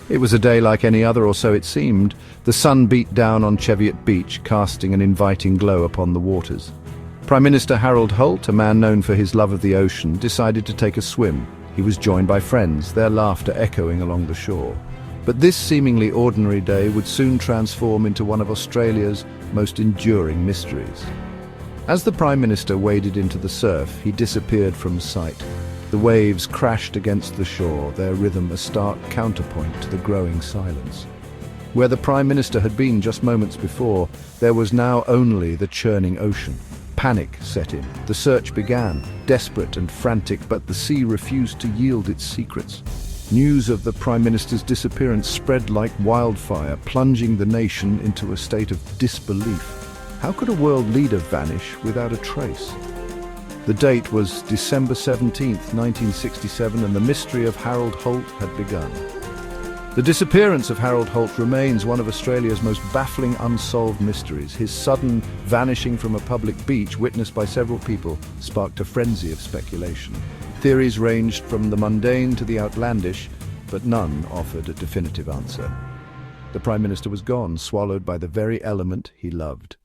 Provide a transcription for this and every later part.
It was a day like any other, or so it seemed. The sun beat down on Cheviot Beach, casting an inviting glow upon the waters. Prime Minister Harold Holt, a man known for his love of the ocean, decided to take a swim. He was joined by friends, their laughter echoing along the shore. But this seemingly ordinary day would soon transform into one of Australia's most enduring mysteries. As the Prime Minister waded into the surf, he disappeared from sight. The waves crashed against the shore, their rhythm a stark counterpoint to the growing silence. Where the Prime Minister had been just moments before, there was now only the churning ocean. Panic set in. The search began, desperate and frantic, but the sea refused to yield its secrets. News of the Prime Minister's disappearance spread like wildfire, plunging the nation into a state of disbelief. How could a world leader vanish without a trace? The date was December 17th, 1967, and the mystery of Harold Holt had begun. The disappearance of Harold Holt remains one of Australia's most baffling unsolved mysteries. His sudden vanishing from a public beach, witnessed by several people, sparked a frenzy of speculation. Theories ranged from the mundane to the outlandish, but none offered a definitive answer. The Prime Minister was gone, swallowed by the very element he loved.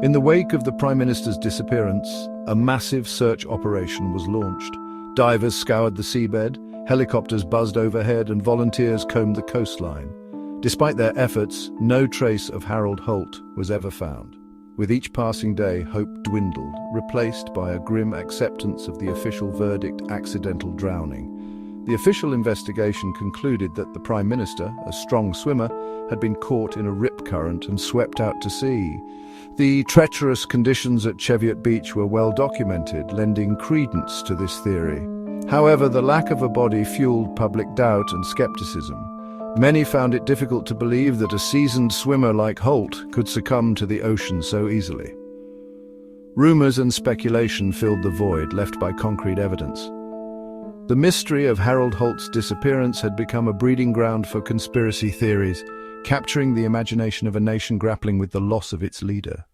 In the wake of the Prime Minister's disappearance, a massive search operation was launched. Divers scoured the seabed, helicopters buzzed overhead, and volunteers combed the coastline. Despite their efforts, no trace of Harold Holt was ever found. With each passing day, hope dwindled, replaced by a grim acceptance of the official verdict: accidental drowning. The official investigation concluded that the Prime Minister, a strong swimmer, had been caught in a rip current and swept out to sea. The treacherous conditions at Cheviot Beach were well documented, lending credence to this theory. However, the lack of a body fueled public doubt and skepticism. Many found it difficult to believe that a seasoned swimmer like Holt could succumb to the ocean so easily. Rumors and speculation filled the void left by concrete evidence. The mystery of Harold Holt's disappearance had become a breeding ground for conspiracy theories, capturing the imagination of a nation grappling with the loss of its leader.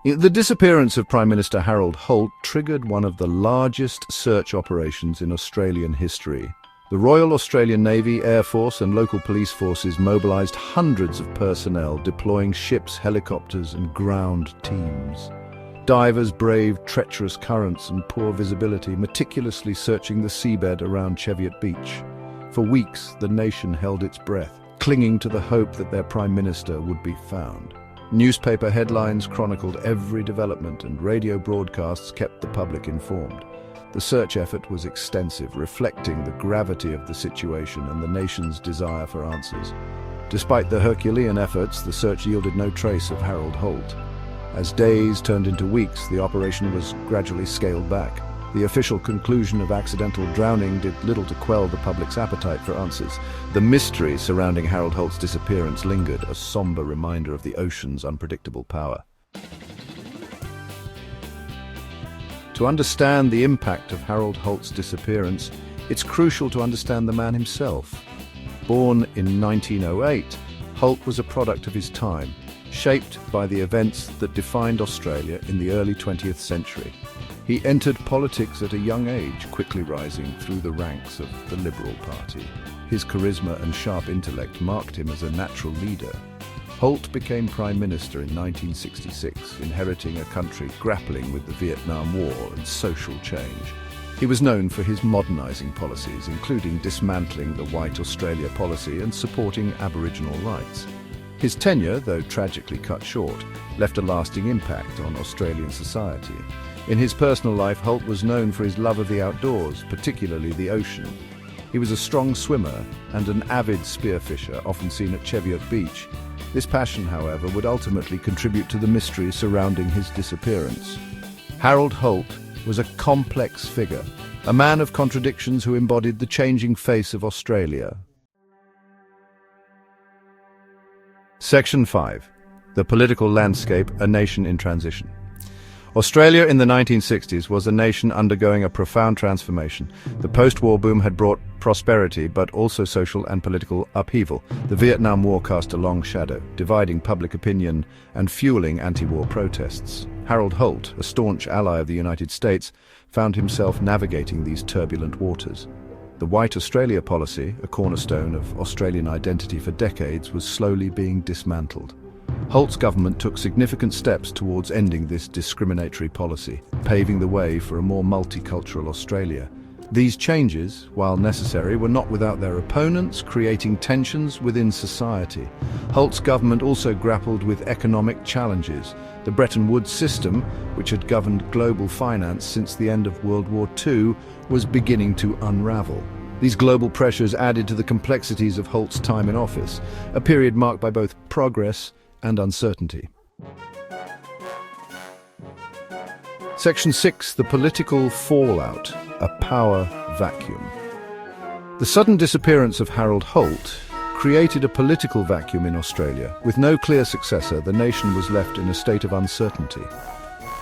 The disappearance of Prime Minister Harold Holt triggered one of the largest search operations in Australian history. The Royal Australian Navy, Air Force and local police forces mobilised hundreds of personnel, deploying ships, helicopters and ground teams. Divers braved treacherous currents and poor visibility, meticulously searching the seabed around Cheviot Beach. For weeks, the nation held its breath, clinging to the hope that their Prime Minister would be found. Newspaper headlines chronicled every development, and radio broadcasts kept the public informed. The search effort was extensive, reflecting the gravity of the situation and the nation's desire for answers. Despite the Herculean efforts, the search yielded no trace of Harold Holt. As days turned into weeks, the operation was gradually scaled back. The official conclusion of accidental drowning did little to quell the public's appetite for answers. The mystery surrounding Harold Holt's disappearance lingered, a somber reminder of the ocean's unpredictable power. To understand the impact of Harold Holt's disappearance, it's crucial to understand the man himself. Born in 1908, Holt was a product of his time, shaped by the events that defined Australia in the early 20th century. He entered politics at a young age, quickly rising through the ranks of the Liberal Party. His charisma and sharp intellect marked him as a natural leader. Holt became Prime Minister in 1966, inheriting a country grappling with the Vietnam War and social change. He was known for his modernising policies, including dismantling the White Australia policy and supporting Aboriginal rights. His tenure, though tragically cut short, left a lasting impact on Australian society. In his personal life, Holt was known for his love of the outdoors, particularly the ocean. He was a strong swimmer and an avid spearfisher, often seen at Cheviot Beach. This passion, however, would ultimately contribute to the mystery surrounding his disappearance. Harold Holt was a complex figure, a man of contradictions who embodied the changing face of Australia. Section 5. The political landscape, a nation in transition. Australia in the 1960s was a nation undergoing a profound transformation. The post-war boom had brought prosperity, but also social and political upheaval. The Vietnam War cast a long shadow, dividing public opinion and fueling anti-war protests. Harold Holt, a staunch ally of the United States, found himself navigating these turbulent waters. The White Australia policy, a cornerstone of Australian identity for decades, was slowly being dismantled. Holt's government took significant steps towards ending this discriminatory policy, paving the way for a more multicultural Australia. These changes, while necessary, were not without their opponents, creating tensions within society. Holt's government also grappled with economic challenges. The Bretton Woods system, which had governed global finance since the end of World War II, was beginning to unravel. These global pressures added to the complexities of Holt's time in office, a period marked by both progress and uncertainty. Section 6. The political fallout, a power vacuum. The sudden disappearance of Harold Holt created a political vacuum in Australia. With no clear successor, the nation was left in a state of uncertainty.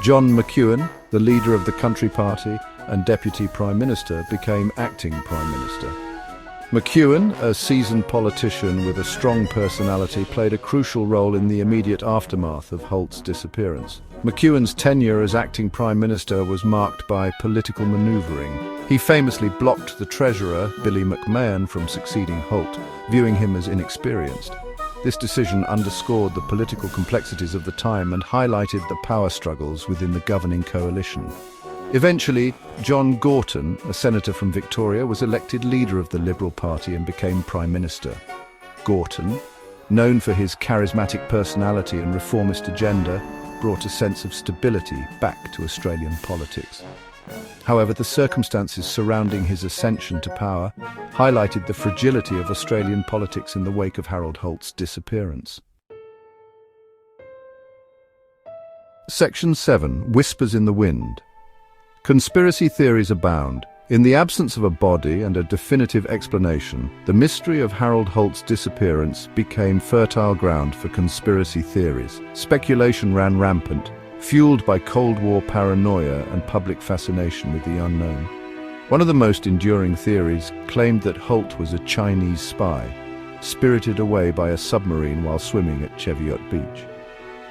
John McEwen, the leader of the Country Party and Deputy Prime Minister, became acting Prime Minister. McEwen, a seasoned politician with a strong personality, played a crucial role in the immediate aftermath of Holt's disappearance. McEwen's tenure as acting Prime Minister was marked by political manoeuvring. He famously blocked the Treasurer, Billy McMahon, from succeeding Holt, viewing him as inexperienced. This decision underscored the political complexities of the time and highlighted the power struggles within the governing coalition. Eventually, John Gorton, a senator from Victoria, was elected leader of the Liberal Party and became Prime Minister. Gorton, known for his charismatic personality and reformist agenda, brought a sense of stability back to Australian politics. However, the circumstances surrounding his ascension to power highlighted the fragility of Australian politics in the wake of Harold Holt's disappearance. Section 7. Whispers in the Wind. Conspiracy theories abound. In the absence of a body and a definitive explanation, the mystery of Harold Holt's disappearance became fertile ground for conspiracy theories. Speculation ran rampant, fueled by Cold War paranoia and public fascination with the unknown. One of the most enduring theories claimed that Holt was a Chinese spy, spirited away by a submarine while swimming at Cheviot Beach.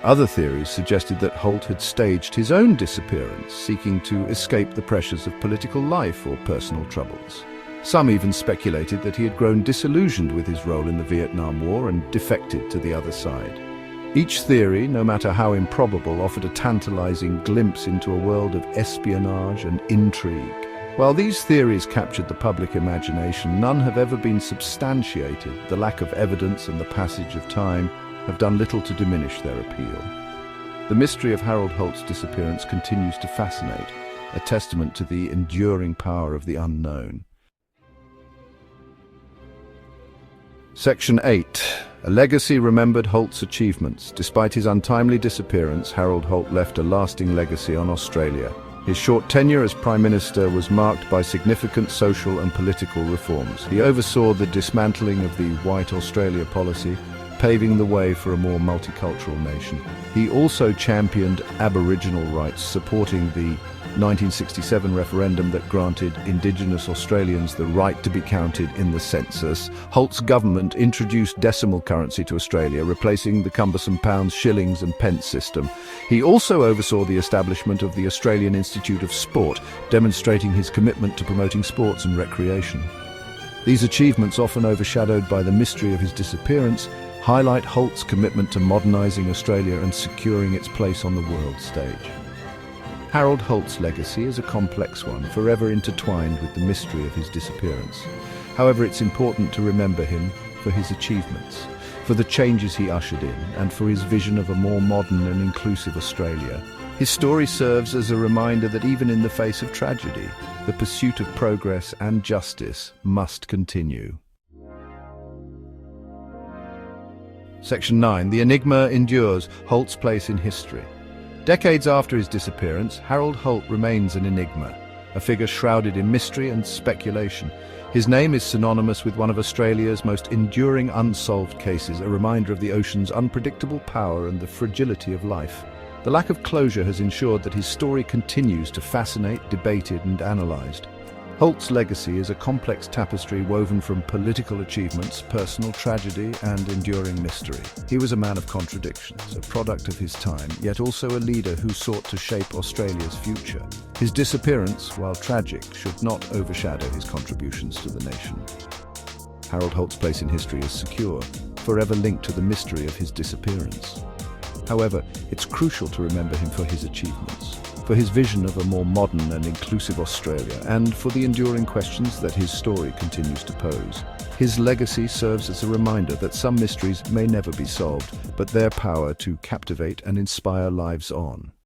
Other theories suggested that Holt had staged his own disappearance, seeking to escape the pressures of political life or personal troubles. Some even speculated that he had grown disillusioned with his role in the Vietnam War and defected to the other side. Each theory, no matter how improbable, offered a tantalizing glimpse into a world of espionage and intrigue. While these theories captured the public imagination, none have ever been substantiated. The lack of evidence and the passage of time have done little to diminish their appeal. The mystery of Harold Holt's disappearance continues to fascinate, a testament to the enduring power of the unknown. Section 8. A legacy remembered Holt's achievements. Despite his untimely disappearance, Harold Holt left a lasting legacy on Australia. His short tenure as Prime Minister was marked by significant social and political reforms. He oversaw the dismantling of the White Australia policy, paving the way for a more multicultural nation. He also championed Aboriginal rights, supporting the 1967 referendum that granted Indigenous Australians the right to be counted in the census. Holt's government introduced decimal currency to Australia, replacing the cumbersome pounds, shillings and pence system. He also oversaw the establishment of the Australian Institute of Sport, demonstrating his commitment to promoting sports and recreation. These achievements, often overshadowed by the mystery of his disappearance, highlight Holt's commitment to modernising Australia and securing its place on the world stage. Harold Holt's legacy is a complex one, forever intertwined with the mystery of his disappearance. However, it's important to remember him for his achievements, for the changes he ushered in, and for his vision of a more modern and inclusive Australia. His story serves as a reminder that even in the face of tragedy, the pursuit of progress and justice must continue. Section 9. The enigma endures. Holt's place in history. Decades after his disappearance, Harold Holt remains an enigma, a figure shrouded in mystery and speculation. His name is synonymous with one of Australia's most enduring unsolved cases, a reminder of the ocean's unpredictable power and the fragility of life. The lack of closure has ensured that his story continues to fascinate, debated and analysed. Holt's legacy is a complex tapestry woven from political achievements, personal tragedy, and enduring mystery. He was a man of contradictions, a product of his time, yet also a leader who sought to shape Australia's future. His disappearance, while tragic, should not overshadow his contributions to the nation. Harold Holt's place in history is secure, forever linked to the mystery of his disappearance. However, it's crucial to remember him for his achievements, for his vision of a more modern and inclusive Australia, and for the enduring questions that his story continues to pose. His legacy serves as a reminder that some mysteries may never be solved, but their power to captivate and inspire lives on.